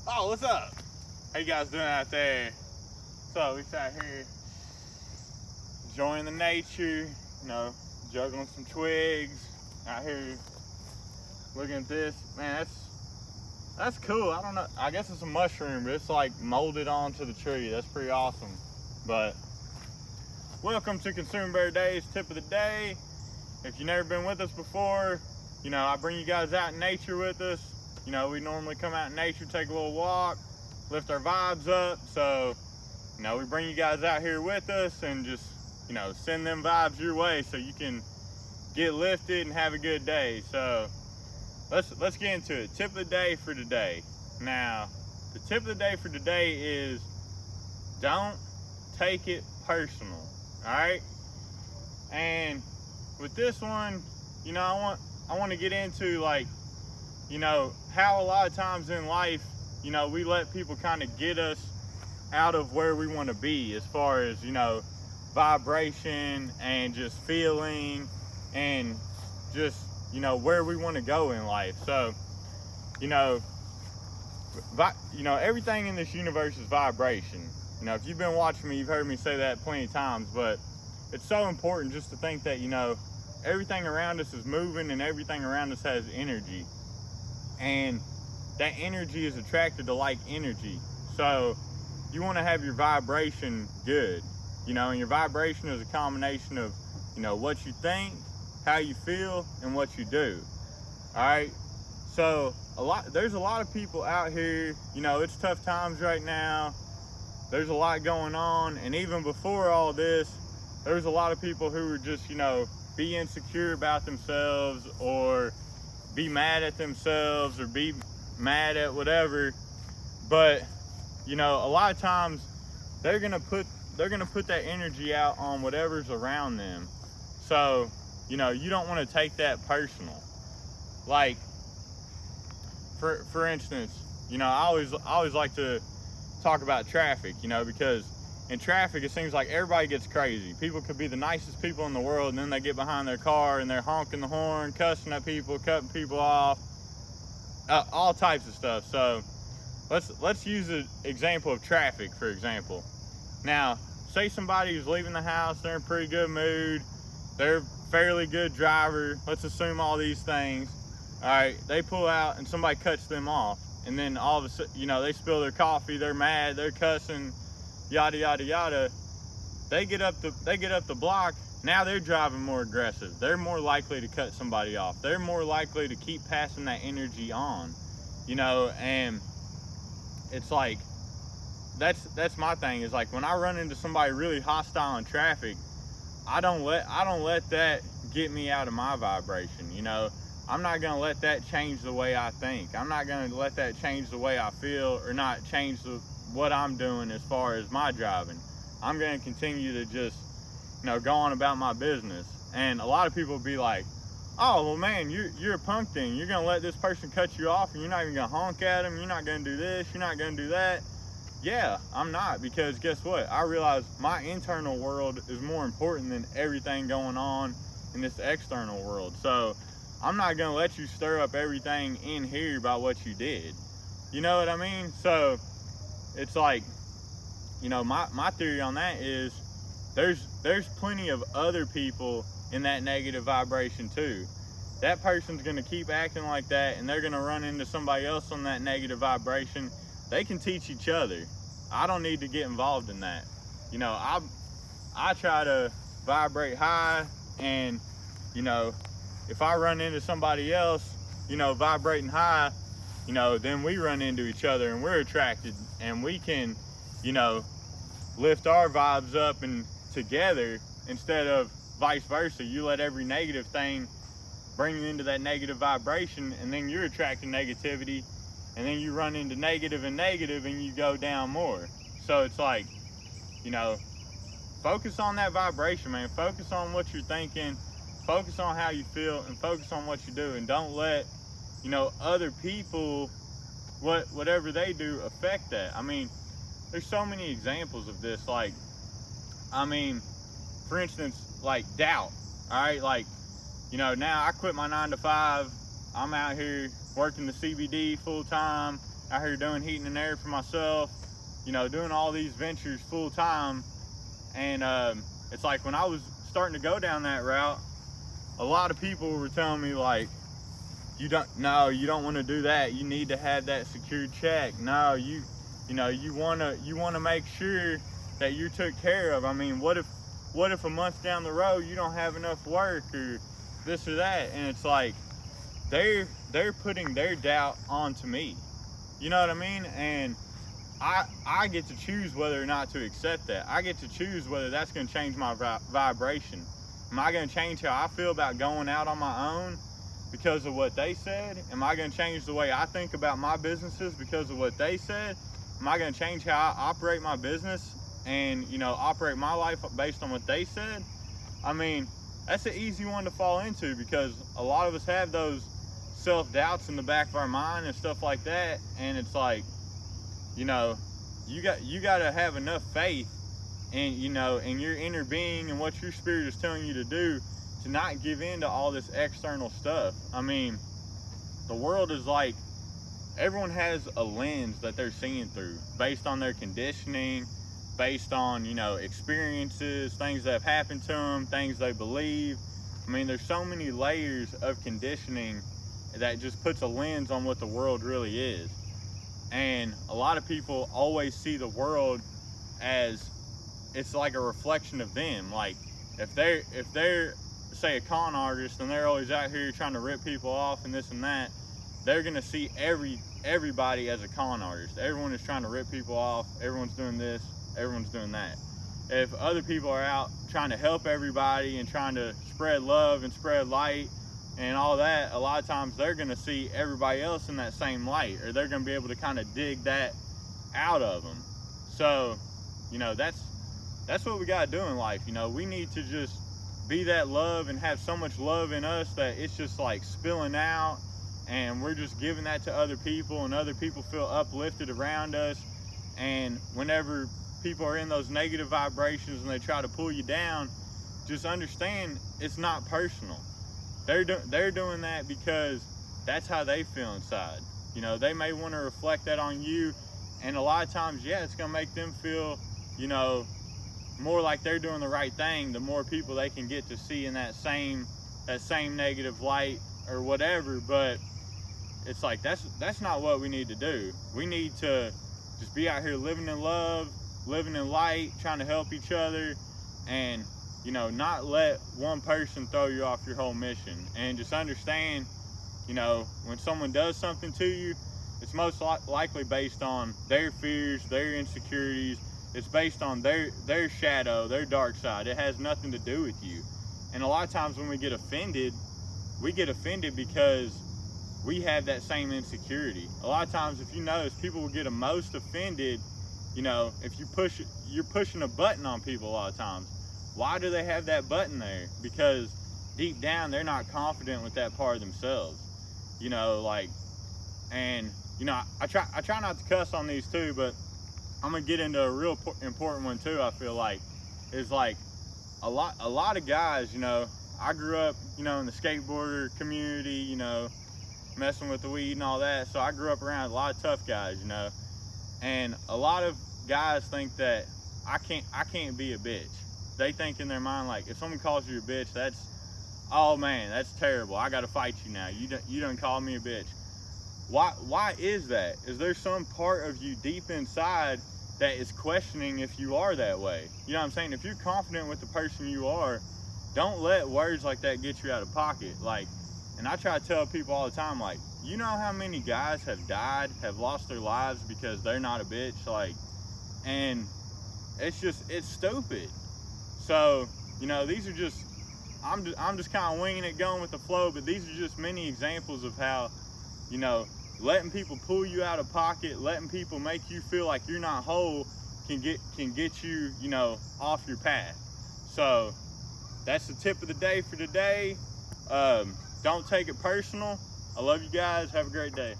Oh, what's up? How you guys doing out there? So we sat here enjoying the nature, juggling some twigs out here, looking at this. Man, that's cool. I don't know. I guess it's a mushroom, but it's like molded onto the tree. That's pretty awesome. But welcome to Consumer Bear Days tip of the day. If you've never been with us before, I bring you guys out in nature with us. We normally come out in nature, take a little walk, lift our vibes up. So, we bring you guys out here with us and just, send them vibes your way so you can get lifted and have a good day. So, let's get into it. Tip of the day for today. Now, the tip of the day for today is don't take it personal. All right? And with this one, I want to get into how a lot of times in life, we let people kind of get us out of where we want to be as far as, vibration and just feeling and just, where we want to go in life. So, everything in this universe is vibration. If you've been watching me, you've heard me say that plenty of times, but it's so important just to think that, everything around us is moving and everything around us has energy. And that energy is attracted to like energy. So you want to have your vibration good, and your vibration is a combination of, what you think, how you feel, and what you do. All right. So there's a lot of people out here, it's tough times right now. There's a lot going on. And even before all this, there's a lot of people who were just, be insecure about themselves or be mad at themselves or be mad at whatever. But a lot of times they're gonna put that energy out on whatever's around them. So you don't want to take that personal. Like for instance, I always like to talk about traffic, because in traffic, it seems like everybody gets crazy. People could be the nicest people in the world, and then they get behind their car and they're honking the horn, cussing at people, cutting people off, all types of stuff. So let's use an example of traffic, for example. Now, say somebody who's leaving the house, they're in a pretty good mood, they're a fairly good driver. Let's assume all these things. All right, they pull out and somebody cuts them off, and then all of a sudden, they spill their coffee, they're mad, they're cussing, yada yada yada. They get up the block. Now they're driving more aggressive. They're more likely to cut somebody off. They're more likely to keep passing that energy on, and it's like that's my thing, is like when I run into somebody really hostile in traffic, I don't let that get me out of my vibration. I'm not gonna let that change the way I think. I'm not gonna let that change the way I feel, or not change what I'm doing as far as my driving. I'm going to continue to just, go on about my business. And a lot of people be like, oh, well, man, you're a punk thing. You're going to let this person cut you off and you're not even going to honk at them. You're not going to do this. You're not going to do that. Yeah, I'm not, because guess what? I realize my internal world is more important than everything going on in this external world. So I'm not going to let you stir up everything in here about what you did. You know what I mean? So it's like, my theory on that is there's plenty of other people in that negative vibration too. That person's going to keep acting like that, and they're going to run into somebody else on that negative vibration. They can teach each other. I don't need to get involved in that. I try to vibrate high, and if I run into somebody else, vibrating high, then we run into each other and we're attracted, and we can, lift our vibes up and together, instead of vice versa. You let every negative thing bring you into that negative vibration, and then you're attracting negativity, and then you run into negative and you go down more. So it's like, focus on that vibration, man. Focus on what you're thinking, focus on how you feel, and focus on what you do, and don't let other people, whatever they do, affect that. I mean, there's so many examples of this. Like, for instance, like doubt. All right, like, now I quit my 9 to 5. I'm out here working the CBD full time, out here doing heating and air for myself, you know, doing all these ventures full time. And it's like when I was starting to go down that route, a lot of people were telling me like, you don't want to do that. You need to have that secured check. No, you want to make sure that you're took care of. I mean, what if a month down the road you don't have enough work or this or that? And it's like they're putting their doubt onto me. You know what I mean? And I get to choose whether or not to accept that. I get to choose whether that's going to change my vibration. Am I going to change how I feel about going out on my own because of what they said? Am I going to change the way I think about my businesses because of what they said? Am I going to change how I operate my business and, you know, operate my life based on what they said? I mean, that's an easy one to fall into because a lot of us have those self-doubts in the back of our mind and stuff like that. And it's like, you know, you got to have enough faith and, you know, in your inner being and what your spirit is telling you to do to not give in to all this external stuff. I mean, the world is like, everyone has a lens that they're seeing through based on their conditioning, based on, you know, experiences, things that have happened to them, things they believe. I mean, there's so many layers of conditioning that just puts a lens on what the world really is. And a lot of people always see the world as it's like a reflection of them. Like if they're say a con artist and they're always out here trying to rip people off and this and that, they're gonna see everybody as a con artist. Everyone is trying to rip people off. Everyone's doing this. Everyone's doing that. If other people are out trying to help everybody and trying to spread love and spread light and all that, a lot of times they're going to see everybody else in that same light, or they're going to be able to kind of dig that out of them. So, you know, that's what we got to do in life. You know, we need to just be that love and have so much love in us that it's just like spilling out, and we're just giving that to other people, and other people feel uplifted around us. And whenever people are in those negative vibrations and they try to pull you down, just understand it's not personal. They're doing that because that's how they feel inside. You know, they may want to reflect that on you, and a lot of times, yeah, it's going to make them feel, you know, more like they're doing the right thing. The more people they can get to see in that same negative light or whatever. But it's like that's not what we need to do. We need to just be out here living in love, living in light, trying to help each other, and, you know, not let one person throw you off your whole mission. And just understand, you know, when someone does something to you, it's most likely based on their fears, their insecurities. It's based on their shadow, their dark side. It has nothing to do with you. And a lot of times when we get offended because we have that same insecurity. A lot of times, if you notice, people will get the most offended, you know, if you're pushing a button on people a lot of times. Why do they have that button there? Because deep down, they're not confident with that part of themselves. You know, like, and, you know, I try not to cuss on these too, but I'm gonna get into a real important one too. I feel like is like a lot of guys. You know, I grew up, you know, in the skateboarder community. You know, messing with the weed and all that. So I grew up around a lot of tough guys. You know, and a lot of guys think that I can't be a bitch. They think in their mind, like, if someone calls you a bitch, that's, oh man, that's terrible. I gotta fight you now. You done called me a bitch. Why is that? Is there some part of you deep inside that is questioning if you are that way? You know what I'm saying? If you're confident with the person you are, don't let words like that get you out of pocket. Like, and I try to tell people all the time, like, you know how many guys have died, have lost their lives because they're not a bitch? Like, and it's stupid. So, you know, these are just, I'm just kind of winging it, going with the flow, but these are just many examples of how, you know, letting people pull you out of pocket, letting people make you feel like you're not whole can get you, you know, off your path. So that's the tip of the day for today. Don't take it personal. I love you guys. Have a great day.